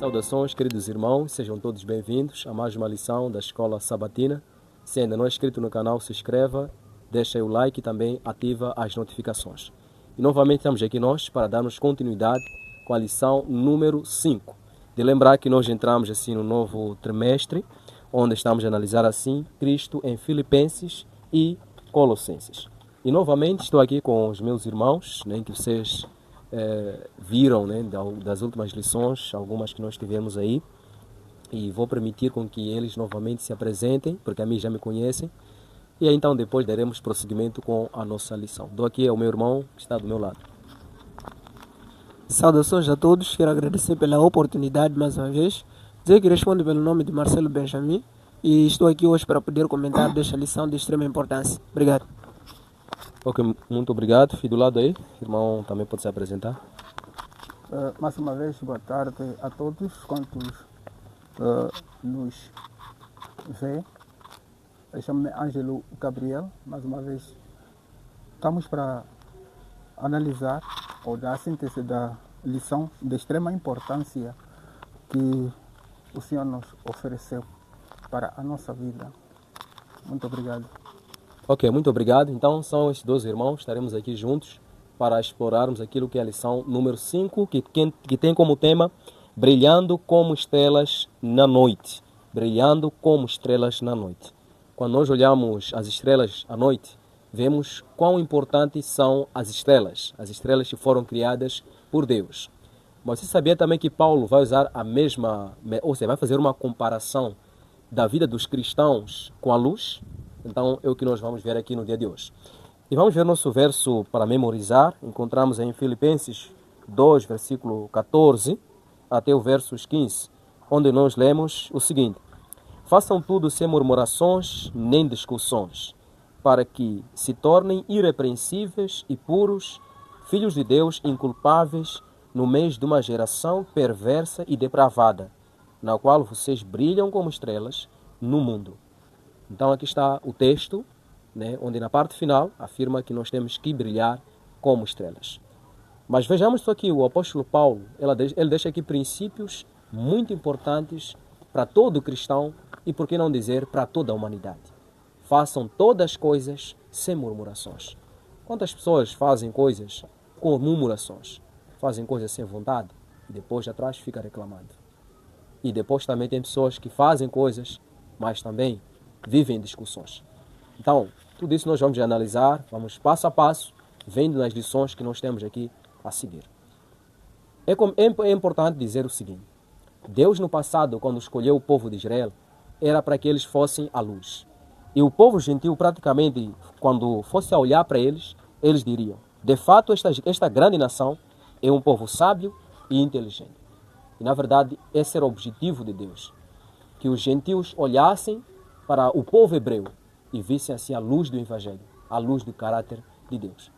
Saudações, queridos irmãos, sejam todos bem-vindos a mais uma lição da Escola Sabatina. Se ainda não é inscrito no canal, se inscreva, deixa aí o like e também ativa as notificações. E novamente estamos aqui nós para darmos continuidade com a lição número 5. De lembrar que nós entramos assim no novo trimestre, onde estamos a analisar assim Cristo em Filipenses e Colossenses. E novamente estou aqui com os meus irmãos, né, que vocês viram, né, das últimas lições, algumas que nós tivemos aí, e vou permitir com que eles novamente se apresentem, porque a mim já me conhecem, e aí, então depois daremos prosseguimento com a nossa lição. Dou aqui ao meu irmão que está do meu lado. Saudações a todos, quero agradecer pela oportunidade mais uma vez, dizer que respondo pelo nome de Marcelo Benjamin e estou aqui hoje para poder comentar desta lição de extrema importância. Obrigado. Ok, muito obrigado. E do lado aí, o irmão também pode se apresentar. Mais uma vez, boa tarde a todos quantos nos vê. Eu chamo-me Ângelo Gabriel. Mais uma vez, estamos para analisar ou dar a síntese da lição de extrema importância que o Senhor nos ofereceu para a nossa vida. Muito obrigado. Ok, muito obrigado. Então são estes dois irmãos, estaremos aqui juntos para explorarmos aquilo que é a lição número 5, que tem como tema Brilhando como estrelas na noite. Brilhando como estrelas na noite. Quando nós olhamos as estrelas à noite, vemos quão importantes são as estrelas que foram criadas por Deus. Mas você sabia também que Paulo vai usar a mesma, ou seja, vai fazer uma comparação da vida dos cristãos com a luz? Então é o que nós vamos ver aqui no dia de hoje. E vamos ver nosso verso para memorizar. Encontramos em Filipenses 2, versículo 14 até o verso 15, onde nós lemos o seguinte: façam tudo sem murmurações nem discussões, para que se tornem irrepreensíveis e puros, filhos de Deus inculpáveis, no meio de uma geração perversa e depravada, na qual vocês brilham como estrelas no mundo. Então aqui está o texto, né, onde na parte final afirma que nós temos que brilhar como estrelas. Mas vejamos só que o apóstolo Paulo, ele deixa aqui princípios muito importantes para todo cristão e, por que não dizer, para toda a humanidade. Façam todas as coisas sem murmurações. Quantas pessoas fazem coisas com murmurações? Fazem coisas sem vontade e depois atrás fica reclamando. E depois também tem pessoas que fazem coisas, mas também vivem discussões. Então, tudo isso nós vamos analisar, vamos passo a passo, vendo nas lições que nós temos aqui a seguir. É importante dizer o seguinte: Deus no passado, quando escolheu o povo de Israel, era para que eles fossem a luz. E o povo gentil, praticamente, quando fosse a olhar para eles, eles diriam: de fato, esta grande nação é um povo sábio e inteligente. E, na verdade, esse era o objetivo de Deus, que os gentios olhassem para o povo hebreu e vissem assim a luz do Evangelho, a luz do caráter de Deus.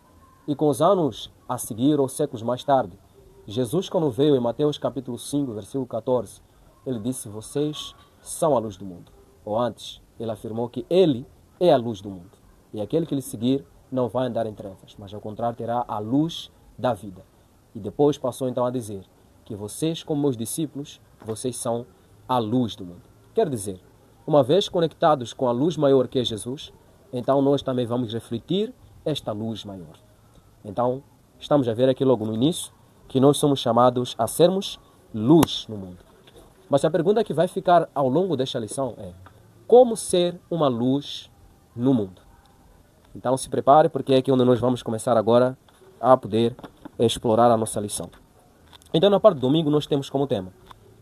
E com os anos a seguir, ou séculos mais tarde, Jesus, quando veio em Mateus capítulo 5, versículo 14, ele disse: vocês são a luz do mundo. Ou antes, ele afirmou que ele é a luz do mundo. E aquele que lhe seguir não vai andar em trevas, mas ao contrário terá a luz da vida. E depois passou então a dizer que vocês, como meus discípulos, vocês são a luz do mundo. Quer dizer, uma vez conectados com a luz maior que é Jesus, então nós também vamos refletir esta luz maior. Então, estamos a ver aqui logo no início que nós somos chamados a sermos luz no mundo. Mas a pergunta que vai ficar ao longo desta lição é: como ser uma luz no mundo? Então se prepare, porque é aqui onde nós vamos começar agora a poder explorar a nossa lição. Então na parte do domingo nós temos como tema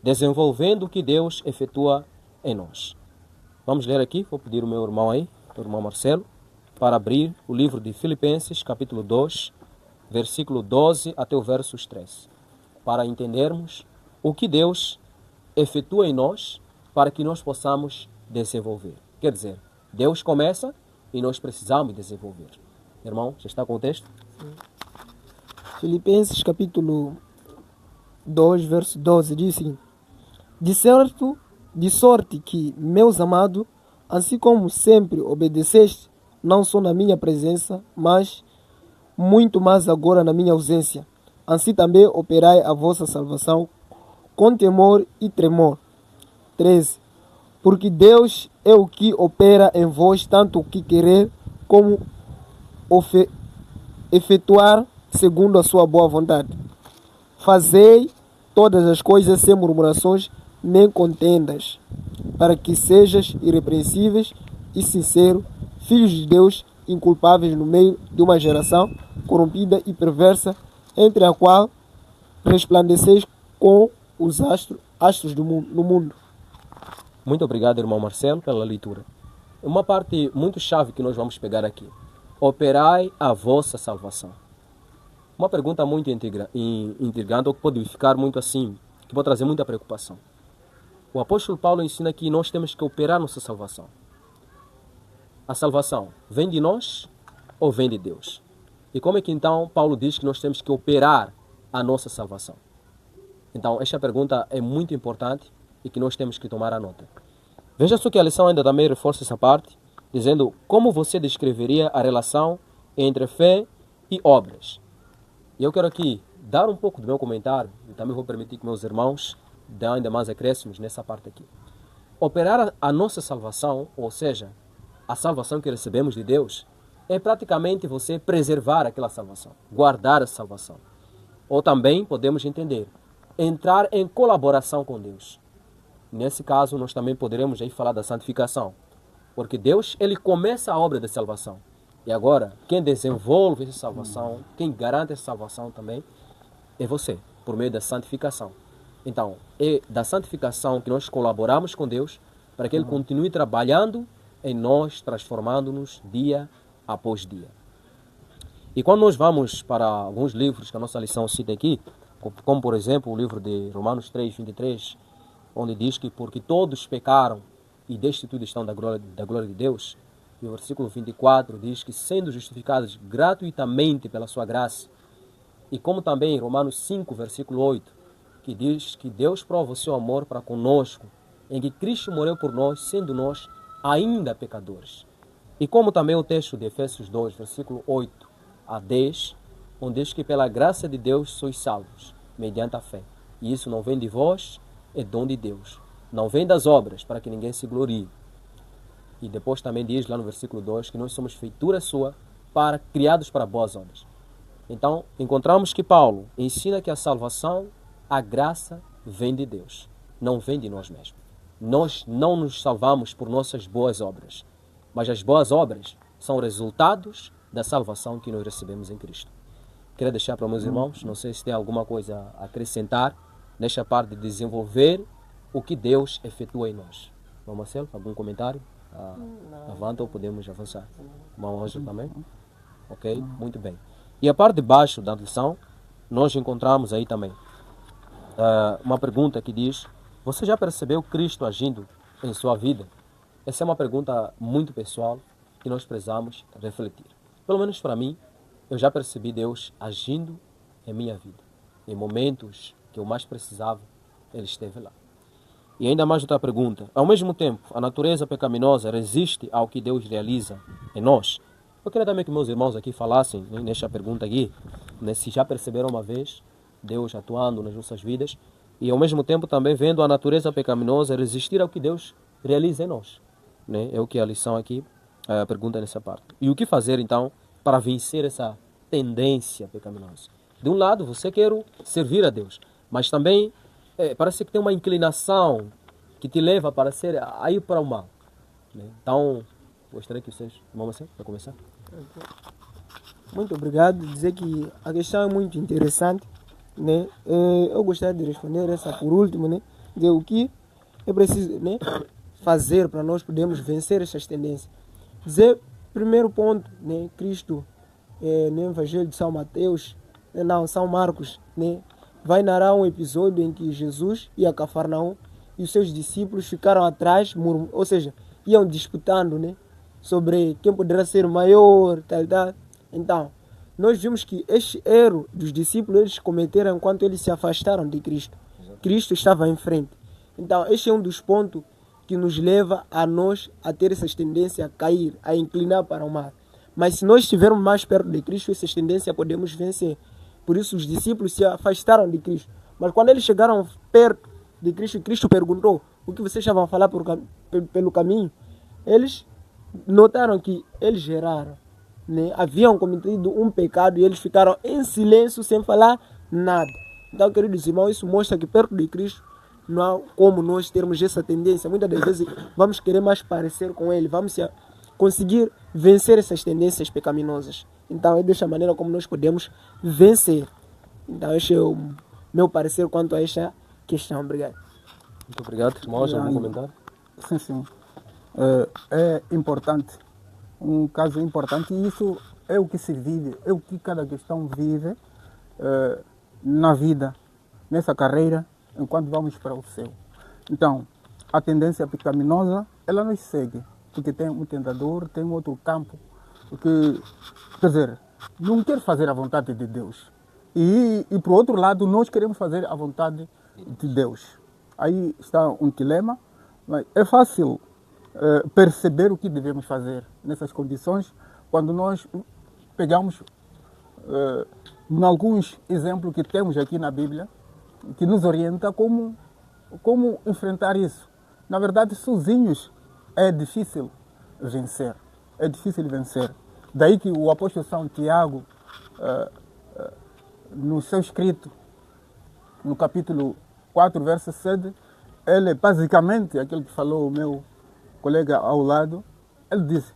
desenvolvendo o que Deus efetua em nós. Vamos ler aqui, vou pedir o meu irmão aí, o irmão Marcelo, para abrir o livro de Filipenses, capítulo 2, versículo 12 até o verso 13, para entendermos o que Deus efetua em nós para que nós possamos desenvolver. Quer dizer, Deus começa e nós precisamos desenvolver. Irmão, já está com o texto? Sim. Filipenses, capítulo 2, verso 12, diz assim: de sorte que, meus amados, assim como sempre obedeceste, não só na minha presença, mas muito mais agora na minha ausência. Assim também operai a vossa salvação com temor e tremor. 13. Porque Deus é o que opera em vós tanto o que querer como efetuar segundo a sua boa vontade. Fazei todas as coisas sem murmurações nem contendas, para que sejas irrepreensíveis e sinceros, filhos de Deus, inculpáveis no meio de uma geração corrompida e perversa, entre a qual resplandeceis com os astros do mundo, no mundo. Muito obrigado, irmão Marcelo, pela leitura. Uma parte muito chave que nós vamos pegar aqui. Operai a vossa salvação. Uma pergunta muito intrigante, ou que pode ficar muito assim, que pode trazer muita preocupação. O apóstolo Paulo ensina que nós temos que operar nossa salvação. A salvação vem de nós ou vem de Deus? E como é que então Paulo diz que nós temos que operar a nossa salvação? Então, esta pergunta é muito importante e que nós temos que tomar a nota. Veja só que a lição ainda também reforça essa parte, dizendo como você descreveria a relação entre fé e obras. E eu quero aqui dar um pouco do meu comentário, e também vou permitir que meus irmãos dêem ainda mais acréscimos nessa parte aqui. Operar a nossa salvação, ou seja, a salvação que recebemos de Deus, é praticamente você preservar aquela salvação, guardar a salvação. Ou também podemos entender, entrar em colaboração com Deus. Nesse caso, nós também poderemos aí falar da santificação, porque Deus, ele começa a obra de salvação. E agora, quem desenvolve essa salvação, quem garante essa salvação também, é você, por meio da santificação. Então, é da santificação que nós colaboramos com Deus para que Ele continue trabalhando em nós, transformando-nos dia após dia. E quando nós vamos para alguns livros que a nossa lição cita aqui, como por exemplo o livro de Romanos 3, 23, onde diz que porque todos pecaram e destituídos estão da glória de Deus, e o versículo 24 diz que sendo justificados gratuitamente pela sua graça, e como também Romanos 5, versículo 8, que diz que Deus prova o seu amor para conosco, em que Cristo morreu por nós, sendo nós ainda pecadores. E como também o texto de Efésios 2, versículo 8 a 10, onde diz que pela graça de Deus sois salvos, mediante a fé. E isso não vem de vós, é dom de Deus. Não vem das obras, para que ninguém se glorie. E depois também diz lá no versículo 2 que nós somos feitura sua, criados para boas obras. Então, encontramos que Paulo ensina que a salvação, a graça, vem de Deus. Não vem de nós mesmos. Nós não nos salvamos por nossas boas obras. Mas as boas obras são resultados da salvação que nós recebemos em Cristo. Quero deixar para meus irmãos, não sei se tem alguma coisa a acrescentar nesta parte de desenvolver o que Deus efetua em nós. Irmão Marcelo, algum comentário? Avanta ou podemos avançar? Irmão Ângelo também? Ok, muito bem. E a parte de baixo da lição, nós encontramos aí também uma pergunta que diz: você já percebeu Cristo agindo em sua vida? Essa é uma pergunta muito pessoal que nós precisamos refletir. Pelo menos para mim, eu já percebi Deus agindo em minha vida. Em momentos que eu mais precisava, Ele esteve lá. E ainda mais outra pergunta. Ao mesmo tempo, a natureza pecaminosa resiste ao que Deus realiza em nós? Eu queria também que meus irmãos aqui falassem nesta pergunta aqui, se já perceberam uma vez Deus atuando nas nossas vidas e ao mesmo tempo também vendo a natureza pecaminosa resistir ao que Deus realiza em nós. É o que a lição aqui pergunta nessa parte. E o que fazer então para vencer essa tendência pecaminosa? De um lado, você quer servir a Deus, mas também parece que tem uma inclinação que te leva a ir para o mal. Então, gostaria que vocês... Vamos para começar? Muito obrigado. Dizer que a questão é muito interessante. Eu gostaria de responder essa por último. Dizer o que é preciso fazer para nós podermos vencer essas tendências. Dizer, primeiro ponto, Cristo, no Evangelho de São Mateus, São Marcos, vai narrar um episódio em que Jesus ia a Cafarnaum e os seus discípulos ficaram atrás, ou seja, iam disputando sobre quem poderá ser maior, tal. Então, nós vimos que este erro dos discípulos eles cometeram enquanto eles se afastaram de Cristo. Cristo estava em frente. Então, este é um dos pontos que nos leva a nós a ter essas tendências a cair, a inclinar para o mal. Mas se nós estivermos mais perto de Cristo, essas tendências podemos vencer. Por isso os discípulos se afastaram de Cristo. Mas quando eles chegaram perto de Cristo, Cristo perguntou o que vocês estavam a falar pelo caminho, eles notaram que eles erraram, né? Haviam cometido um pecado e eles ficaram em silêncio sem falar nada. Então, queridos irmãos, isso mostra que perto de Cristo não há como nós termos essa tendência. Muitas das vezes vamos querer mais parecer com Ele, vamos conseguir vencer essas tendências pecaminosas. Então, é desta maneira como nós podemos vencer. Então, este é o meu parecer quanto a esta questão. Obrigado. Muito obrigado. Irmãos, algum comentário? Sim, sim. É importante, um caso importante, e isso é o que se vive, é o que cada cristão vive na vida, nessa carreira, enquanto vamos para o céu. Então, a tendência pecaminosa, ela nos segue, porque tem um tentador, tem um outro campo, que, quer dizer, não quer fazer a vontade de Deus. E por outro lado, nós queremos fazer a vontade de Deus. Aí está um dilema, mas é fácil perceber o que devemos fazer nessas condições quando nós pegamos em alguns exemplos que temos aqui na Bíblia, que nos orienta como enfrentar isso. Na verdade, sozinhos é difícil vencer. É difícil vencer. Daí que o apóstolo São Tiago, no seu escrito, no capítulo 4, verso 7, ele basicamente, aquilo que falou o meu colega ao lado, ele disse: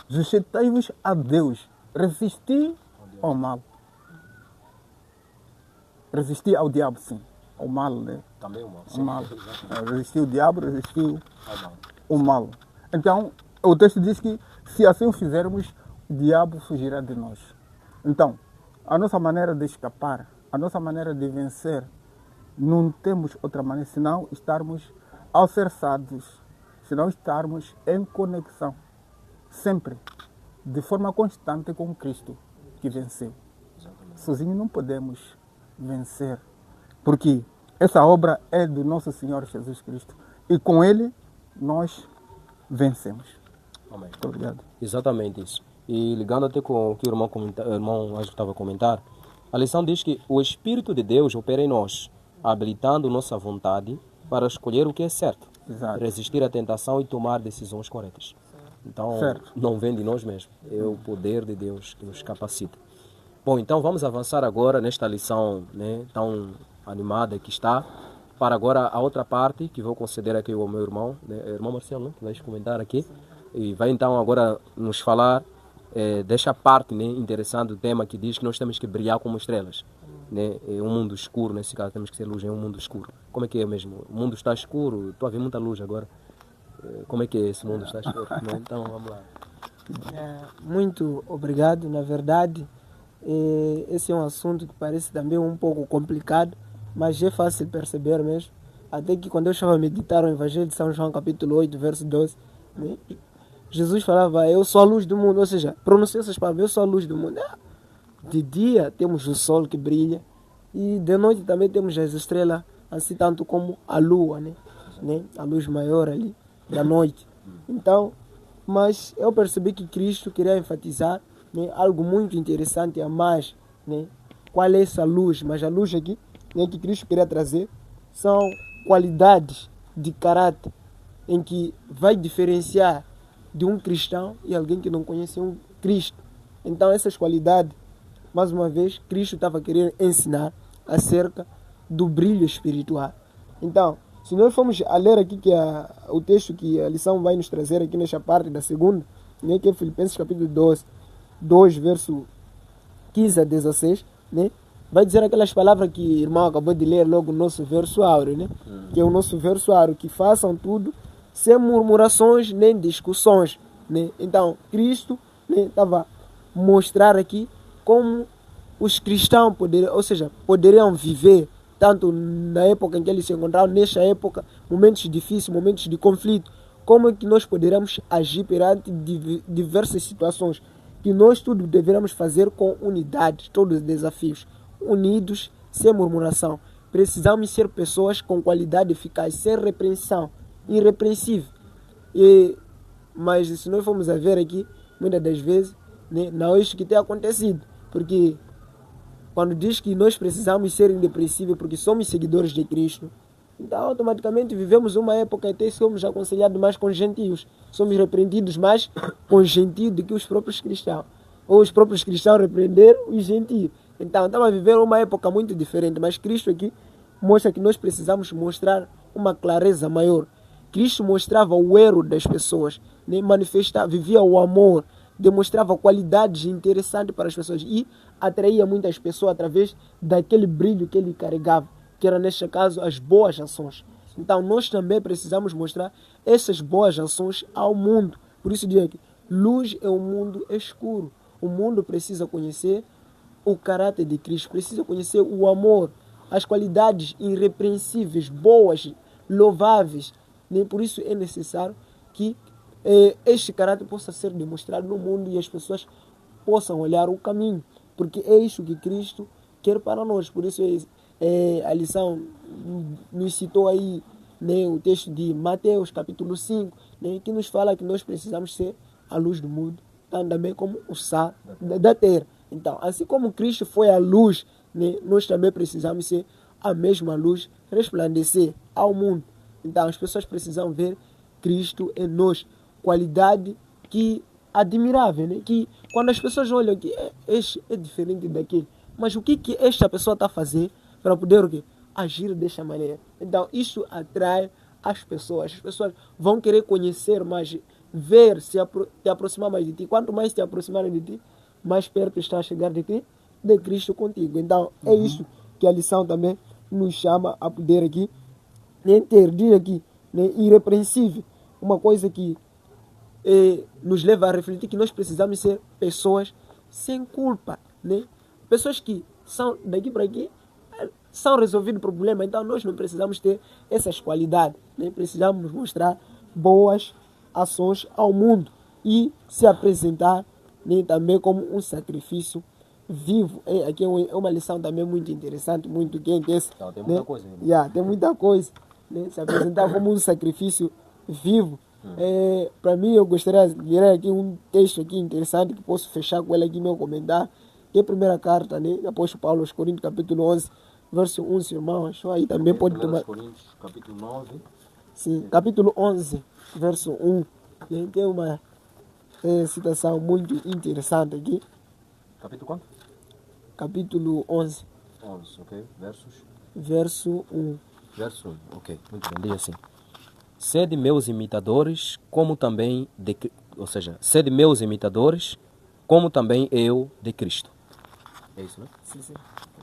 sujeitai-vos a Deus, resisti ao mal. Resistir ao diabo, sim. Ao mal, né? Também o mal. O mal. Resistir ao diabo, resistir ao mal. Então, o texto diz que se assim o fizermos, o diabo fugirá de nós. Então, a nossa maneira de escapar, a nossa maneira de vencer, não temos outra maneira senão estarmos alicerçados, senão estarmos em conexão, sempre, de forma constante com Cristo, que venceu. Sozinho não podemos vencer, porque essa obra é do nosso Senhor Jesus Cristo e com Ele nós vencemos. Amém. Muito obrigado. Exatamente isso. E ligando até com o que o irmão Ângelo estava a comentar, a lição diz que o Espírito de Deus opera em nós, habilitando nossa vontade para escolher o que é certo, Exato. resistir à tentação e tomar decisões corretas. Então, Certo. não vem de nós mesmos, é o poder de Deus que nos capacita. Bom, então vamos avançar agora nesta lição, né, tão animada que está, para agora a outra parte que vou conceder aqui ao meu irmão, né, irmão Marcelo, né, que vai comentar aqui, e vai então agora nos falar desta parte, né, interessante do tema que diz que nós temos que brilhar como estrelas. Né, em um mundo escuro, nesse caso temos que ser luz em um mundo escuro. Como é que é mesmo? O mundo está escuro, estou a ver muita luz agora. Como é que é esse mundo está escuro? Né? Então vamos lá. Muito obrigado. Na verdade, esse é um assunto que parece também um pouco complicado, mas é fácil perceber mesmo. Até que quando eu estava a meditar o Evangelho de São João, capítulo 8, verso 12, né, Jesus falava: eu sou a luz do mundo, ou seja, pronunciou essas palavras: eu sou a luz do mundo. De dia temos o sol que brilha e de noite também temos as estrelas, assim tanto como a lua, né? A luz maior ali da noite. Então, mas eu percebi que Cristo queria enfatizar, né, algo muito interessante a mais, né? Qual é essa luz? Mas a luz aqui, né, que Cristo queria trazer são qualidades de caráter em que vai diferenciar de um cristão e alguém que não conhece um Cristo. Então essas qualidades, mais uma vez, Cristo estava querendo ensinar acerca do brilho espiritual. Então, se nós formos a ler aqui que o texto que a lição vai nos trazer aqui nesta parte da segunda, né, que é Filipenses capítulo 2, verso 15 a 16, né, vai dizer aquelas palavras que o irmão acabou de ler logo no nosso verso áureo, né, que é o nosso verso áureo, que façam tudo sem murmurações nem discussões. Né. Então, Cristo, né, estava a mostrar aqui como os cristãos poderiam viver, tanto na época em que eles se encontravam, nesta época, momentos difíceis, momentos de conflito, como é que nós poderíamos agir perante diversas situações, que nós tudo deveríamos fazer com unidade, todos os desafios, unidos, sem murmuração. Precisamos ser pessoas com qualidade eficaz, sem repreensão, irrepreensível. Mas se nós formos a ver aqui, muitas das vezes, né, não é isso que tem acontecido, porque quando diz que nós precisamos ser irrepreensíveis porque somos seguidores de Cristo, então automaticamente vivemos uma época até somos aconselhados mais com gentios, somos repreendidos mais com gentios do que os próprios cristãos, ou os próprios cristãos repreenderam os gentios. Então estamos a viver uma época muito diferente, mas Cristo aqui mostra que nós precisamos mostrar uma clareza maior. Cristo mostrava o erro das pessoas, né? Vivia o amor, demonstrava qualidades interessantes para as pessoas e atraía muitas pessoas através daquele brilho que ele carregava, que era neste caso as boas ações. Então nós também precisamos mostrar essas boas ações ao mundo. Por isso digo que luz é um mundo escuro. O mundo precisa conhecer o caráter de Cristo, precisa conhecer o amor, as qualidades irrepreensíveis, boas, louváveis. Nem por isso é necessário que este caráter possa ser demonstrado no mundo e as pessoas possam olhar o caminho, porque é isso que Cristo quer para nós. Por isso a lição nos citou aí, né, o texto de Mateus capítulo 5, né, que nos fala que nós precisamos ser a luz do mundo, também como o sal da terra. Então, assim como Cristo foi a luz, né, nós também precisamos ser a mesma luz, resplandecer ao mundo. Então as pessoas precisam ver Cristo em nós, qualidade que admirável, né? Que quando as pessoas olham que este é diferente daquele, mas o que esta pessoa está a fazer para poder o quê? Agir desta maneira? Então isso atrai as pessoas vão querer conhecer mais, ver, te aproximar mais de ti. Quanto mais te aproximar de ti, mais perto está a chegar de ti, de Cristo contigo. Então é isso que a lição também nos chama a poder aqui ter aqui, né, irrepreensível, uma coisa que nos leva a refletir que nós precisamos ser pessoas sem culpa, né? Pessoas que são daqui para aqui, são resolvidos problemas, então nós não precisamos ter essas qualidades, né? Precisamos mostrar boas ações ao mundo e se apresentar, né, também como um sacrifício vivo. Aqui é uma lição também muito interessante, muito quente. Então, tem muita, né, coisa. Tem muita coisa. Né? Se apresentar como um sacrifício vivo. Para mim, eu gostaria de ler aqui um texto aqui interessante que posso fechar com ele aqui no meu comentário, que é a primeira carta, né, do apóstolo Paulo aos Coríntios, capítulo 11, verso 1, se irmão achou aí também pode tomar. Coríntios, capítulo 9. Sim, capítulo 11, verso 1. E tem uma citação muito interessante aqui. Capítulo quanto? Capítulo 11. 11, ok. Verso 1. Verso 1, ok. Muito bem, diz assim. Sede meus imitadores, como também sede meus imitadores, como também eu de Cristo. É isso, né? Sim.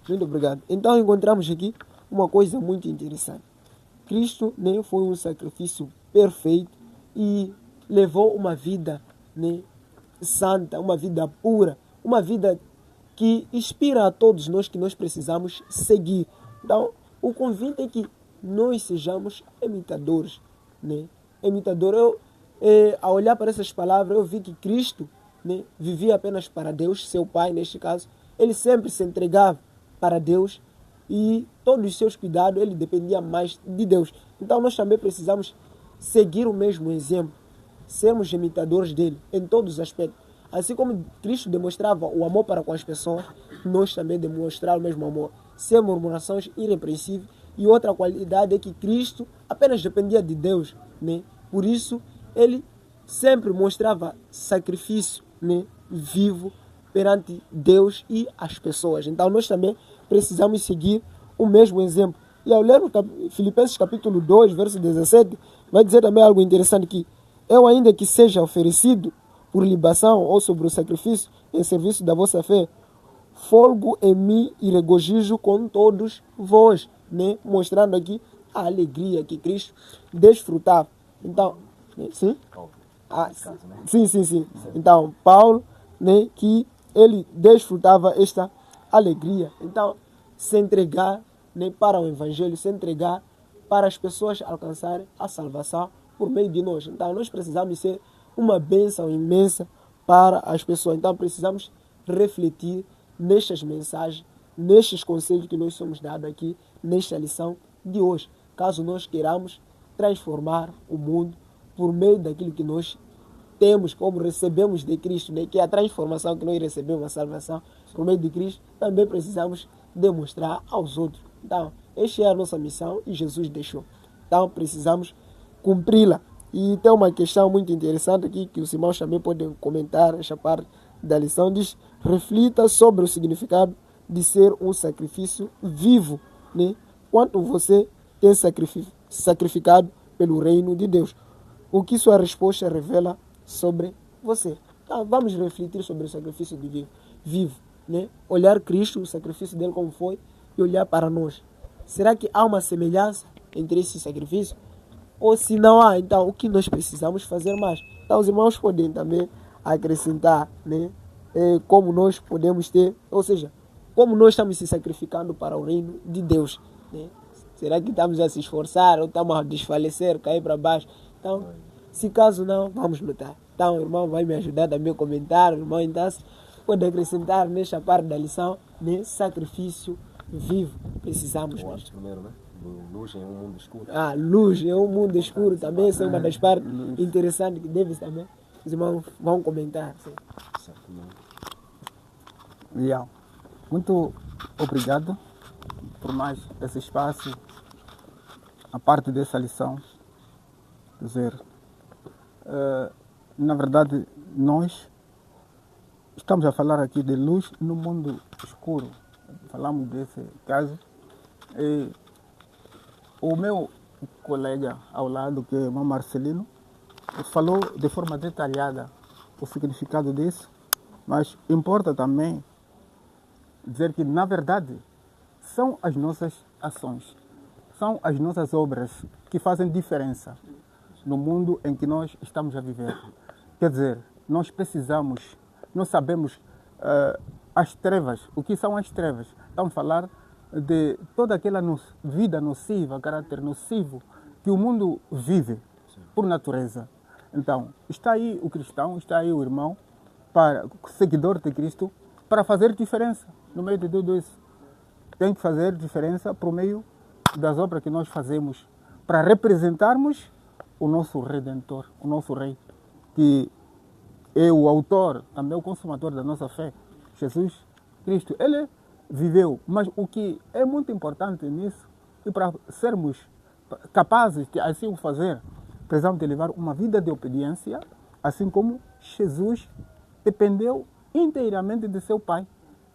Muito obrigado. Então encontramos aqui uma coisa muito interessante. Cristo, né, foi um sacrifício perfeito e levou uma vida, né, santa, uma vida pura, uma vida que inspira a todos nós que nós precisamos seguir. Então, o convite é que nós sejamos imitadores, né? Imitador. Ao olhar para essas palavras, eu vi que Cristo, né, vivia apenas para Deus, seu Pai neste caso. Ele sempre se entregava para Deus e todos os seus cuidados, ele dependia mais de Deus. Então nós também precisamos seguir o mesmo exemplo, sermos imitadores dele em todos os aspectos. Assim como Cristo demonstrava o amor para com as pessoas, nós também demonstramos o mesmo amor. Sem murmurações, irrepreensíveis. E outra qualidade é que Cristo apenas dependia de Deus, né? Por isso, ele sempre mostrava sacrifício, né, vivo perante Deus e as pessoas. Então, nós também precisamos seguir o mesmo exemplo. E ao ler Filipenses capítulo 2, verso 17, vai dizer também algo interessante que eu, ainda que seja oferecido por libação ou sobre o sacrifício em serviço da vossa fé, folgo em mim e regozijo com todos vós, né? Mostrando aqui a alegria que Cristo desfrutava. Então, sim? Sim. Então, Paulo, né, que ele desfrutava esta alegria. Então, se entregar, né, para o Evangelho, se entregar para as pessoas alcançarem a salvação por meio de nós. Então, nós precisamos ser uma bênção imensa para as pessoas. Então, precisamos refletir nestas mensagens, nestes conselhos que nós somos dados aqui, nesta lição de hoje. Caso nós queiramos transformar o mundo por meio daquilo que nós temos, como recebemos de Cristo, né, que é a transformação que nós recebemos, a salvação por meio de Cristo, também precisamos demonstrar aos outros. Então, esta é a nossa missão e Jesus deixou. Então, precisamos cumpri-la. E tem uma questão muito interessante aqui, que os irmãos também podem comentar, esta parte da lição, diz: reflita sobre o significado de ser um sacrifício vivo, né? Quanto você tem sacrificado pelo reino de Deus. O que sua resposta revela sobre você. Então, vamos refletir sobre o sacrifício de vivo, né? Olhar Cristo, o sacrifício dele como foi, e olhar para nós. Será que há uma semelhança entre esse sacrifício? Ou se não há, então o que nós precisamos fazer mais? Então os irmãos podem também acrescentar, né? Como nós podemos ter, ou seja, como nós estamos se sacrificando para o reino de Deus, né? Será que estamos a se esforçar ou estamos a desfalecer, cair para baixo? Então, se caso não, vamos lutar. Então o irmão vai me ajudar também a comentar, o irmão então pode acrescentar nesta parte da lição, né? Sacrifício vivo, precisamos. Eu acho primeiro, né? Luz em um mundo escuro. Luz em um mundo escuro também, essa é uma das partes interessantes que deve também, os irmãos vão comentar. Yeah. Muito obrigado por mais esse espaço, a parte dessa lição. Quer dizer, na verdade, nós estamos a falar aqui de luz no mundo escuro. Falamos desse caso. E o meu colega ao lado, que é o irmão Marcelino, falou de forma detalhada o significado disso, mas importa também dizer que, na verdade, são as nossas ações, são as nossas obras que fazem diferença no mundo em que nós estamos a viver. Quer dizer, nós precisamos, nós sabemos as trevas, o que são as trevas. Estamos a falar de toda aquela vida nociva, caráter nocivo que o mundo vive por natureza. Então, está aí o cristão, está aí o irmão, seguidor de Cristo, para fazer diferença no meio de tudo isso. Tem que fazer diferença por meio das obras que nós fazemos, para representarmos o nosso Redentor, o nosso Rei, que é o autor, também o consumador da nossa fé, Jesus Cristo. Ele viveu, mas o que é muito importante nisso, e para sermos capazes de assim o fazer, precisamos de levar uma vida de obediência, assim como Jesus dependeu inteiramente de seu Pai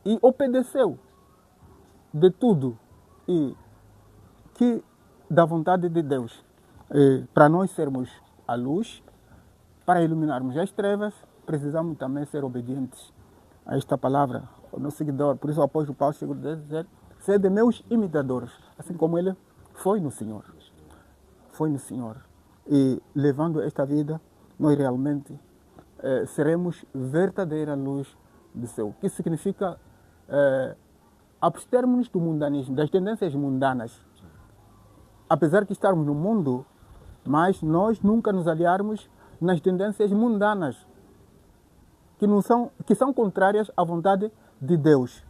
e obedeceu de tudo e que da vontade de Deus. Para nós sermos a luz, para iluminarmos as trevas, precisamos também ser obedientes a esta palavra, o nosso seguidor. Por isso o apóstolo Paulo chegou a dizer: sede meus imitadores, assim como ele foi no Senhor. Foi no Senhor. E levando esta vida, nós realmente seremos verdadeira luz do céu. Que significa abstermos do mundanismo, das tendências mundanas. Apesar de estarmos no mundo, mas nós nunca nos aliarmos nas tendências mundanas, que são contrárias à vontade de Deus.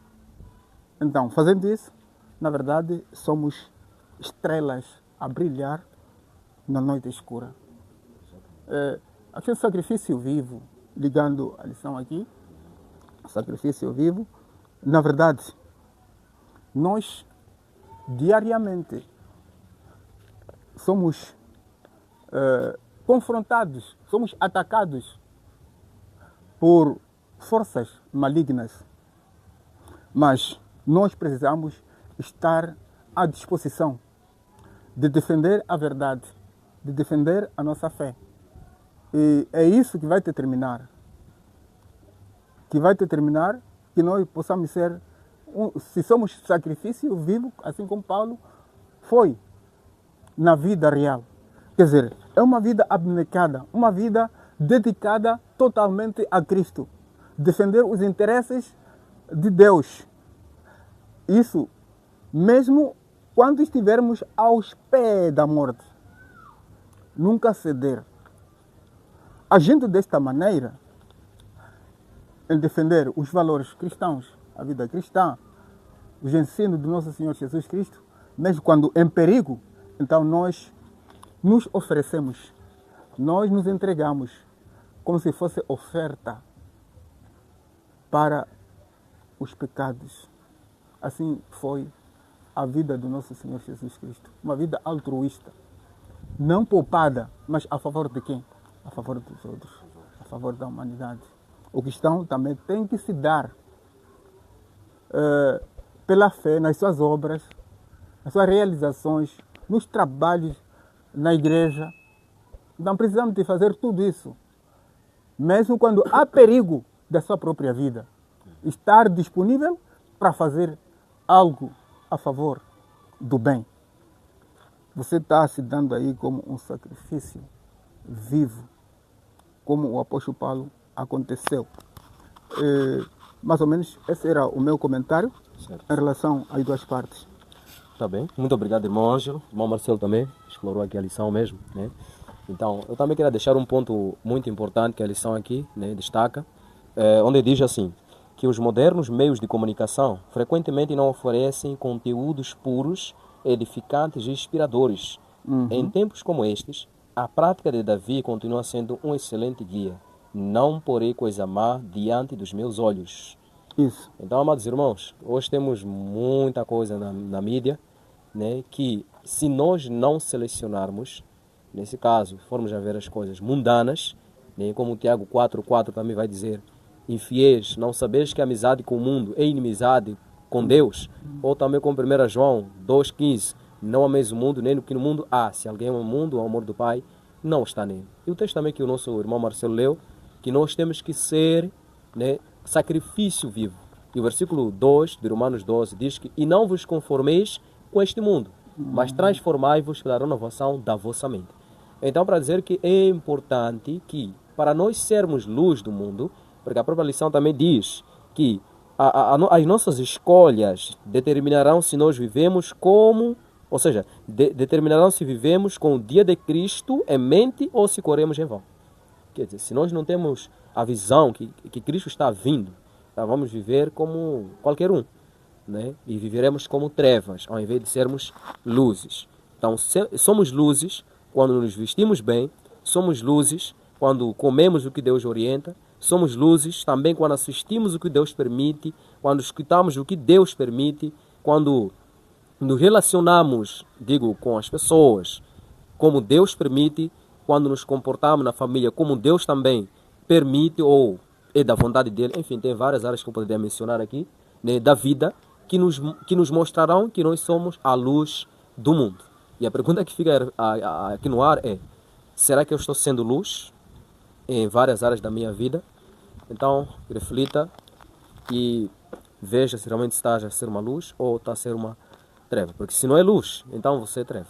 Então, fazendo isso, na verdade, somos estrelas a brilhar na noite escura. Aqui é o sacrifício vivo, ligando a lição aqui, sacrifício vivo, na verdade, nós diariamente somos confrontados, somos atacados por forças malignas, mas nós precisamos estar à disposição de defender a verdade, de defender a nossa fé. E é isso que vai determinar, que nós possamos ser, se somos sacrifício vivo, assim como Paulo foi na vida real. Quer dizer, é uma vida abnegada, uma vida dedicada totalmente a Cristo. Defender os interesses de Deus. Isso mesmo quando estivermos aos pés da morte. Nunca ceder. Agindo desta maneira, em defender os valores cristãos, a vida cristã, os ensinos do nosso Senhor Jesus Cristo, mesmo quando em perigo, então nós nos oferecemos, nós nos entregamos como se fosse oferta para os pecados. Assim foi a vida do nosso Senhor Jesus Cristo. Uma vida altruísta. Não poupada, mas a favor de quem? A favor dos outros. A favor da humanidade. O cristão também tem que se dar pela fé nas suas obras, nas suas realizações, nos trabalhos na igreja. Não precisamos de fazer tudo isso. Mesmo quando há perigo da sua própria vida. Estar disponível para fazer algo a favor do bem. Você está se dando aí como um sacrifício vivo, como o apóstolo Paulo aconteceu. Mais ou menos esse era o meu comentário, certo, em relação às duas partes. Tá bem. Muito obrigado, irmão Ângelo. Irmão Marcelo também explorou aqui a lição mesmo, né? Então, eu também queria deixar um ponto muito importante que a lição aqui, né, destaca, onde diz assim, que os modernos meios de comunicação frequentemente não oferecem conteúdos puros, edificantes e inspiradores. Em tempos como estes, a prática de Davi continua sendo um excelente guia. Não porei coisa má diante dos meus olhos. Isso. Então, amados irmãos, hoje temos muita coisa na mídia, né, que se nós não selecionarmos, nesse caso, formos a ver as coisas mundanas, né, como o Tiago 4,4 também vai dizer, infiéis, não sabeis que a amizade com o mundo é inimizade com Deus, ou também com 1 João 2,15, não ameis o mundo, nem o que no mundo há. Se alguém ama o mundo, o amor do Pai não está nele. E o texto também que o nosso irmão Marcelo leu, que nós temos que ser, né, sacrifício vivo. E o versículo 2 de Romanos 12 diz que e não vos conformeis com este mundo, mas transformai-vos pela renovação da vossa mente. Então, para dizer que é importante que, para nós sermos luz do mundo, porque a própria lição também diz que as nossas escolhas determinarão se nós vivemos como, ou seja, determinarão se vivemos com o dia de Cristo em mente ou se corremos em vão. Quer dizer, se nós não temos a visão que Cristo está vindo, então vamos viver como qualquer um, né? E viveremos como trevas, ao invés de sermos luzes. Então, somos luzes quando nos vestimos bem, somos luzes quando comemos o que Deus orienta, somos luzes também quando assistimos o que Deus permite, quando escutamos o que Deus permite, quando nos relacionamos, com as pessoas, como Deus permite, quando nos comportamos na família, como Deus também permite ou é da vontade dele. Enfim, tem várias áreas que eu poderia mencionar aqui, né, da vida, que nos mostrarão que nós somos a luz do mundo. E a pergunta que fica aqui no ar é, será que eu estou sendo luz em várias áreas da minha vida? Então, reflita e veja se realmente está a ser uma luz ou está a ser uma treva. Porque se não é luz, então você é treva.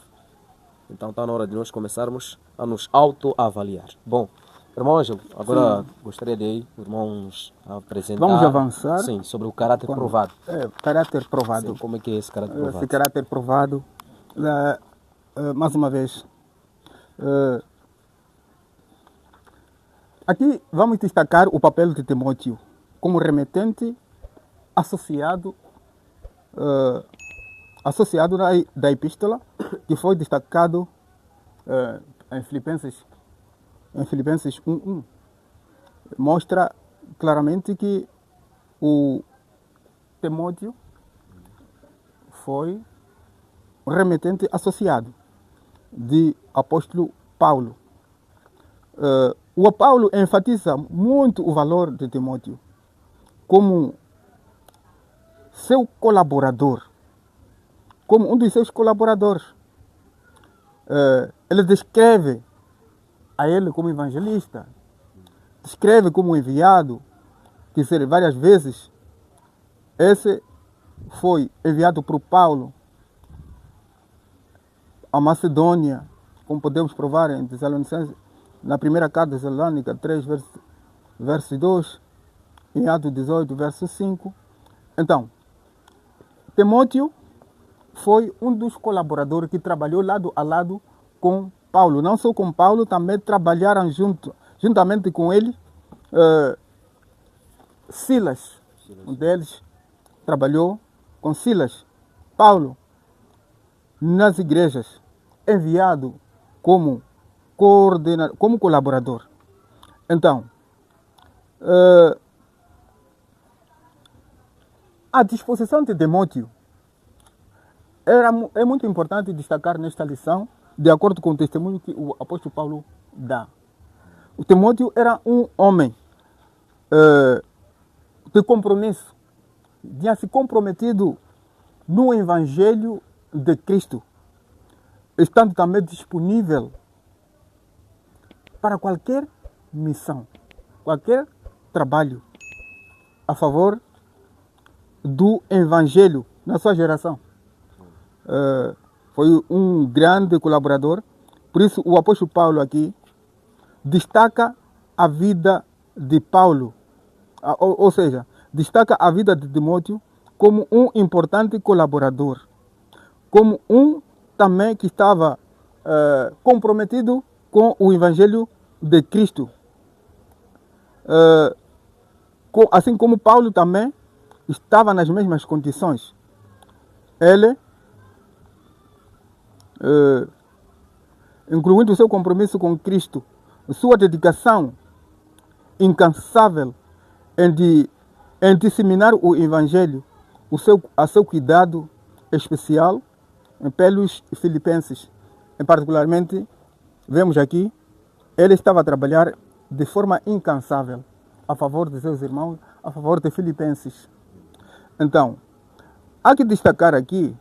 Então está na hora de nós começarmos a nos autoavaliar. Bom, irmão Ângelo, agora gostaria de ir, irmãos, apresentar... Vamos avançar? Sim, sobre o caráter provado. Caráter provado. Sim, como é que é esse caráter provado? Esse caráter provado, mais uma vez, aqui vamos destacar o papel de Timóteo como remetente associado da epístola, que foi destacado em Filipenses 1:1. Mostra claramente que o Timóteo foi um remetente associado de apóstolo Paulo. O Paulo enfatiza muito o valor de Timóteo como seu colaborador, como um dos seus colaboradores. Ele descreve a ele como evangelista, descreve como enviado, que várias vezes esse foi enviado por Paulo a Macedônia, como podemos provar em Tessalonicenses, na primeira carta de Tessalônica 3, verso 2, em Atos 18, verso 5. Então, Timóteo foi um dos colaboradores que trabalhou lado a lado com Paulo. Não só com Paulo, também trabalharam juntamente com ele Silas. Um deles trabalhou com Silas. Paulo, nas igrejas, enviado como colaborador. Então, a disposição de Timóteo é muito importante destacar nesta lição, de acordo com o testemunho que o apóstolo Paulo dá. O Timóteo era um homem de compromisso, tinha se comprometido no Evangelho de Cristo, estando também disponível para qualquer missão, qualquer trabalho a favor do Evangelho na sua geração. Foi um grande colaborador, por isso o apóstolo Paulo aqui destaca a vida de Paulo, ou seja, destaca a vida de Timóteo como um importante colaborador, como um também que estava comprometido com o Evangelho de Cristo. Assim como Paulo também estava nas mesmas condições. Ele, incluindo o seu compromisso com Cristo, sua dedicação incansável em disseminar o Evangelho, a seu cuidado especial pelos filipenses. Particularmente, vemos aqui, ele estava a trabalhar de forma incansável a favor de seus irmãos, a favor de filipenses. Então, há que destacar aqui